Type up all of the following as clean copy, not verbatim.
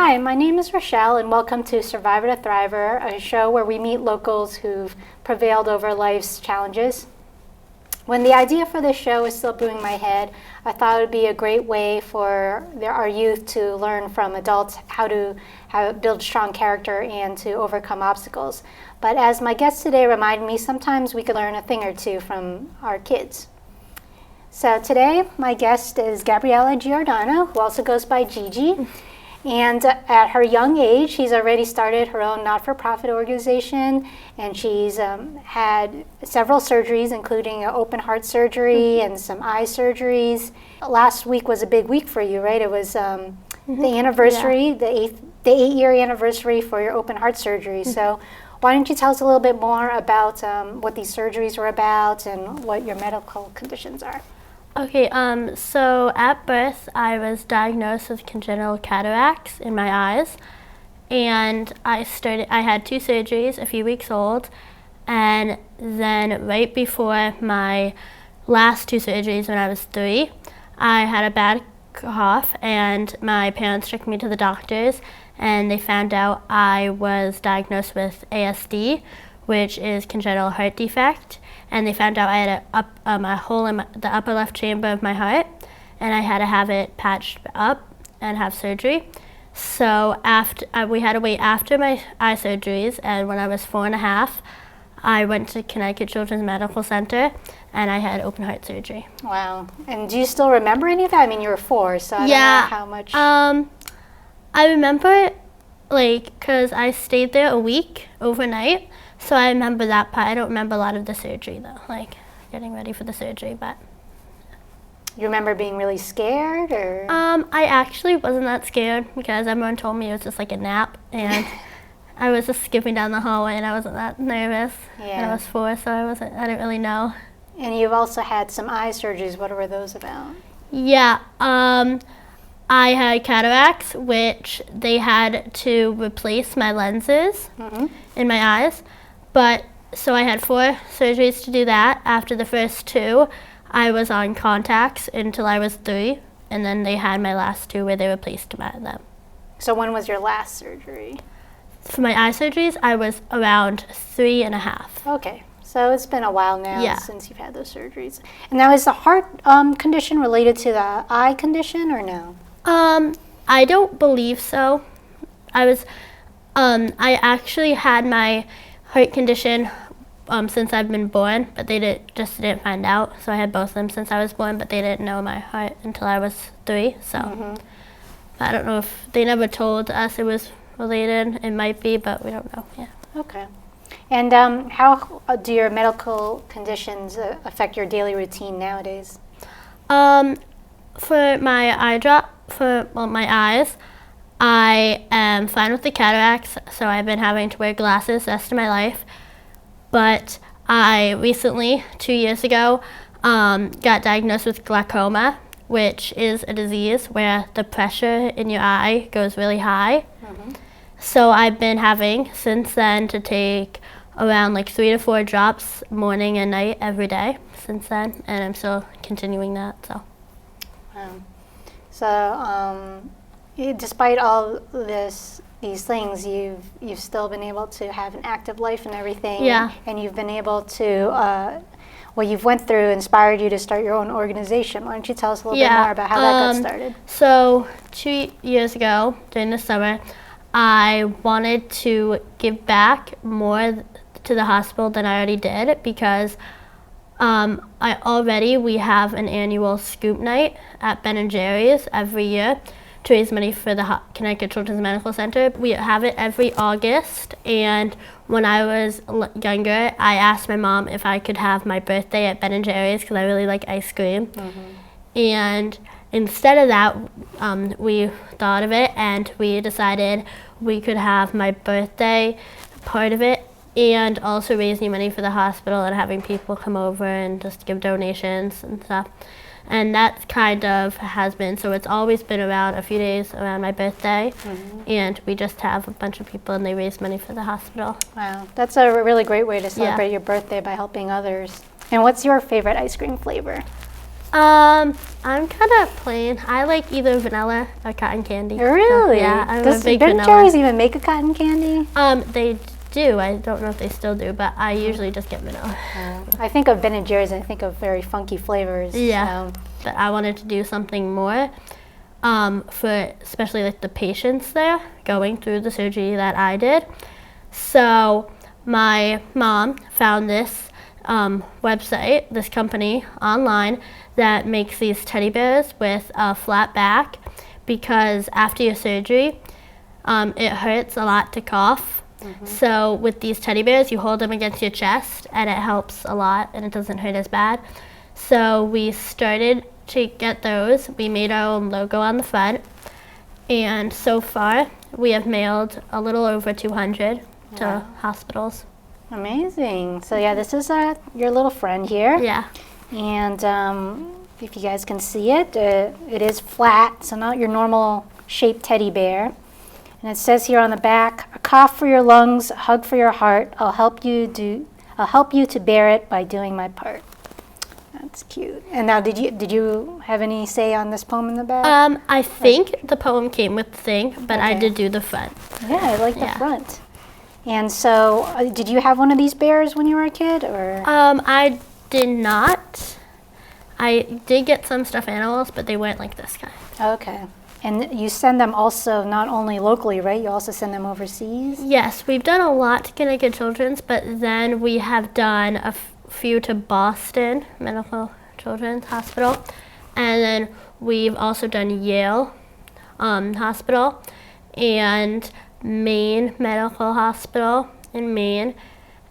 Hi, my name is Rochelle, and welcome to Survivor to Thriver, a show where we meet locals who've prevailed over life's challenges. When the idea for this show was still brewing in my head, I thought it would be a great way for our youth to learn from adults how to build strong character and to overcome obstacles. But as my guest today reminded me, sometimes we could learn a thing or two from our kids. So today, my guest is Gabriella Giordano, who also goes by Gigi. And at her young age, she's already started her own not-for-profit organization, and she's had several surgeries, including an open heart surgery and some eye surgeries. Last week was a big week for you, right? It was the anniversary, the 8-year anniversary for your open heart surgery. So why don't you tell us a little bit more about what these surgeries were about and what your medical conditions are? Okay, so at birth, I was diagnosed with congenital cataracts in my eyes, and I had 2 surgeries a few weeks old, and then right before my last 2 surgeries when I was 3, I had a bad cough, and my parents took me to the doctors, and they found out I was diagnosed with ASD, which is congenital heart defect. And they found out I had a hole in the upper left chamber of my heart, and I had to have it patched up and have surgery. So we had to wait after my eye surgeries, and when I was 4.5, I went to Connecticut Children's Medical Center, and I had open heart surgery. Wow. And do you still remember any of that? I mean, you were 4, so I don't know how much. I remember, because I stayed there a week overnight. So I remember that part. I don't remember a lot of the surgery, though, getting ready for the surgery. But you remember being really scared, or? I actually wasn't that scared because everyone told me it was just like a nap, and I was just skipping down the hallway, and I wasn't that nervous. Yeah. And I was 4, so I didn't really know. And you've also had some eye surgeries. What were those about? Yeah. I had cataracts, which they had to replace my lenses in my eyes. So I had 4 surgeries to do that. After the first 2, I was on contacts until I was 3, and then they had my last 2 where they replaced them. So when was your last surgery? For my eye surgeries, I was around 3.5. Okay, so it's been a while now since you've had those surgeries. And now, is the heart condition related to the eye condition, or no? I don't believe so. I actually had my heart condition since I've been born, but they didn't find out. So I had both of them since I was born, but they didn't know my heart until I was 3. So I don't know if they never told us it was related. It might be, but we don't know. Yeah. Okay. And how do your medical conditions affect your daily routine nowadays? For my eye drop, for my eyes, I am fine with the cataracts, so I've been having to wear glasses the rest of my life. But I recently, 2 years ago, got diagnosed with glaucoma, which is a disease where the pressure in your eye goes really high. So I've been having, since then, to take around 3 to 4 drops morning and night every day since then, and I'm still continuing that. Despite all these things, you've still been able to have an active life and everything. Yeah. And you've been able to, what you've went through inspired you to start your own organization. Why don't you tell us a little bit more about how that got started? So 2 years ago, during the summer, I wanted to give back more to the hospital than I already did because we have an annual scoop night at Ben & Jerry's every year to raise money for the Connecticut Children's Medical Center. We have it every August, and when I was younger, I asked my mom if I could have my birthday at Ben & Jerry's because I really like ice cream. And instead of that, we thought of it, and we decided we could have my birthday part of it and also raising money for the hospital and having people come over and just give donations and stuff. And that kind of has been, so it's always been around a few days around my birthday, and we just have a bunch of people and they raise money for the hospital. Wow, that's a really great way to celebrate your birthday by helping others. And what's your favorite ice cream flavor? I'm kind of plain. I like either vanilla or cotton candy. Really? So, yeah, I'm Does a big Ben vanilla. Jerry's even make a cotton candy? They do. I don't know if they still do, but I usually just get vanilla. I think of Ben & Jerry's and I think of very funky flavors. Yeah. But I wanted to do something more for especially like the patients there going through the surgery that I did. So my mom found this website, this company online that makes these teddy bears with a flat back because after your surgery, it hurts a lot to cough. So with these teddy bears, you hold them against your chest and it helps a lot and it doesn't hurt as bad. So we started to get those. We made our own logo on the front. And so far, we have mailed a little over 200 to hospitals. Amazing. So yeah, this is your little friend here. Yeah. And if you guys can see it, it is flat, so not your normal shaped teddy bear. And it says here on the back, a cough for your lungs, a hug for your heart. I'll help you to bear it by doing my part. That's cute. And now, did you have any say on this poem in the back? I think the poem came with the thing, but I Okay. did do the front. Yeah, I like the Yeah. front. And so, did you have one of these bears when you were a kid, or? I did not. I did get some stuffed animals, but they weren't like this kind. Okay. And you send them also not only locally, right? You also send them overseas? Yes, we've done a lot to Connecticut Children's, but then we have done a few to Boston Medical Children's Hospital, and then we've also done Yale Hospital and Maine Medical Hospital in Maine,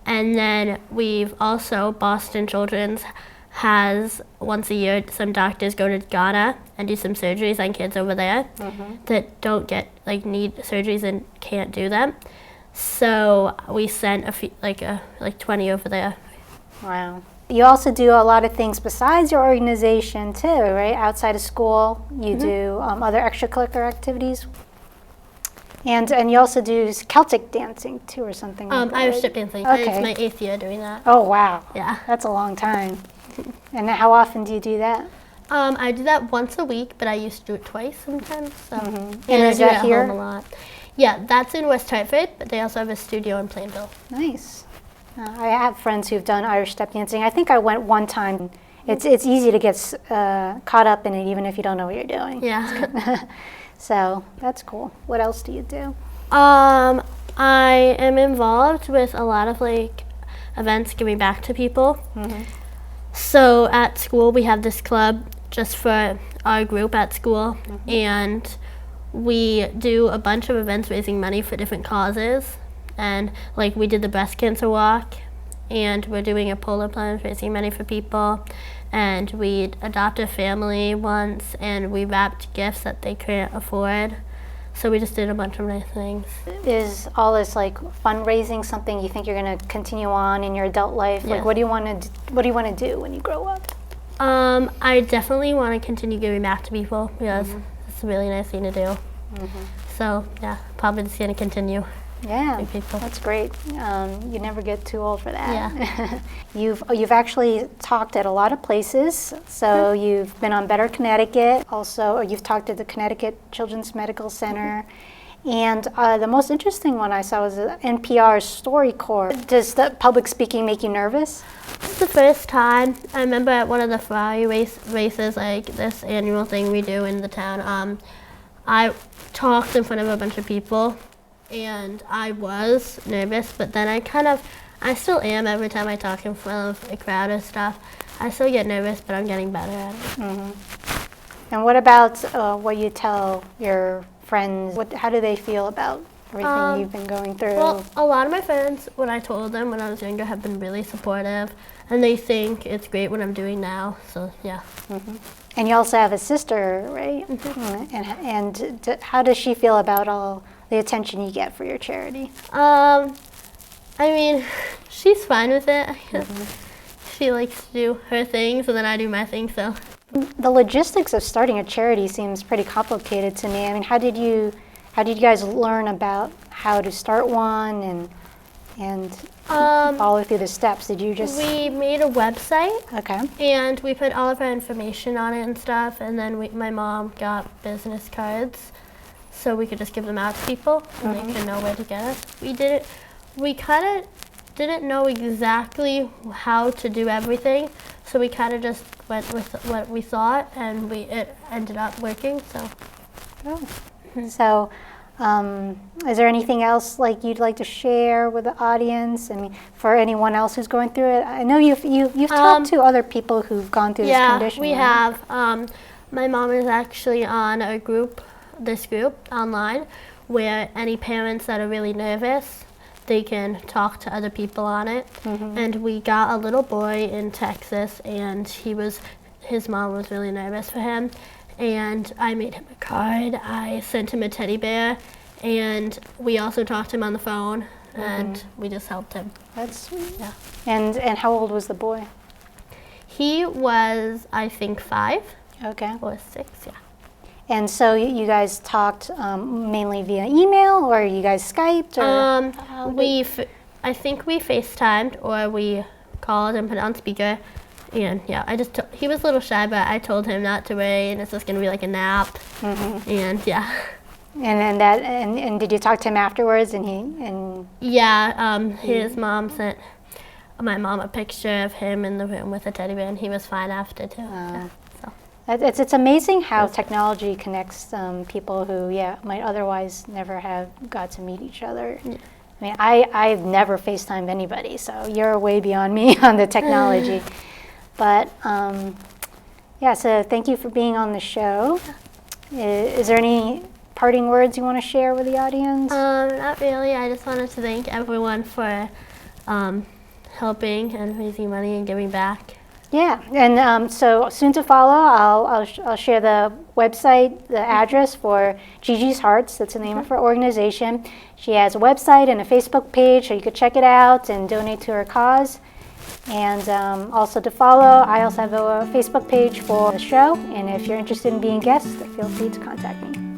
and then we've also Boston Children's has once a year some doctors go to Ghana and do some surgeries on kids over there that don't get need surgeries and can't do them. So we sent a few, like 20 over there. Wow. You also do a lot of things besides your organization too, right? Outside of school, you do other extracurricular activities. And you also do Celtic dancing too, or something like that. Irish step dancing. Okay. It's my 8th year doing that. Oh, wow. Yeah. That's a long time. And how often do you do that? I do that once a week, but I used to do it twice sometimes. So. And I is do it that at here? home a lot. Yeah, that's in West Hartford, but they also have a studio in Plainville. Nice. I have friends who've done Irish step dancing. I think I went one time. It's easy to get caught up in it, even if you don't know what you're doing. Yeah. So that's cool. What else do you do? I am involved with a lot of events giving back to people. So at school we have this club just for our group at school, and we do a bunch of events raising money for different causes. And we did the breast cancer walk, and we're doing a polar plunge raising money for people, and we adopted a family once, and we wrapped gifts that they couldn't afford. So we just did a bunch of nice things. Is all this fundraising something you think you're going to continue on in your adult life? Yes. What do you want to do when you grow up? I definitely want to continue giving back to people because it's a really nice thing to do. So yeah, probably just going to continue. Yeah, with people. that's great. You never get too old for that. Yeah. You've actually talked at a lot of places. So you've been on Better Connecticut. Also, you've talked at the Connecticut Children's Medical Center. And the most interesting one I saw was NPR's StoryCorps. Does the public speaking make you nervous? It's the first time. I remember at one of the fly races, this annual thing we do in the town, I talked in front of a bunch of people, and I was nervous, but then I still am every time I talk in front of a crowd or stuff. I still get nervous, but I'm getting better at it. And what about what you tell your friends? How do they feel about everything you've been going through? Well, a lot of my friends, when I told them when I was younger, have been really supportive, and they think it's great what I'm doing now, so yeah. And you also have a sister, right? And how does she feel about all the attention you get for your charity? I mean, she's fine with it. She likes to do her things, and then I do my things, so. The logistics of starting a charity seems pretty complicated to me. I mean, how did you guys learn about how to start one, and and follow through the steps? Did you just... We made a website. Okay. And we put all of our information on it and stuff, and then my mom got business cards so we could just give them out to people and they could know where to get us. We kind of didn't know exactly how to do everything, so we kind of just went with what we thought, and it ended up working. So. Oh. So, is there anything else like you'd like to share with the audience? I mean, for anyone else who's going through it, I know you've talked to other people who've gone through this condition. Yeah, we have. My mom is actually on this group online, where any parents that are really nervous, they can talk to other people on it. And we got a little boy in Texas, and his mom was really nervous for him. And I made him a card. I sent him a teddy bear, and we also talked to him on the phone, and we just helped him. That's sweet. Yeah. And how old was the boy? He was, I think, 5. Okay. Or 6, yeah. And so you guys talked mainly via email, or you guys Skyped? Or I think we FaceTimed, or we called and put it on speaker. And yeah, he was a little shy, but I told him not to worry, and it's just gonna be like a nap. And yeah. And then and did you talk to him afterwards? Yeah, his mom sent my mom a picture of him in the room with a teddy bear, and he was fine after too. Yeah, so. It's amazing how technology connects people who might otherwise never have got to meet each other. Yeah. I mean, I've never FaceTimed anybody, so you're way beyond me on the technology. But so thank you for being on the show. Is there any parting words you want to share with the audience? Not really. I just wanted to thank everyone for helping and raising money and giving back. Yeah, and so soon to follow, I'll share the website, the address for Gigi's Hearts. That's the name of her organization. She has a website and a Facebook page, so you could check it out and donate to her cause. And also to follow, I also have a Facebook page for the show, and if you're interested in being a guest, feel free to contact me.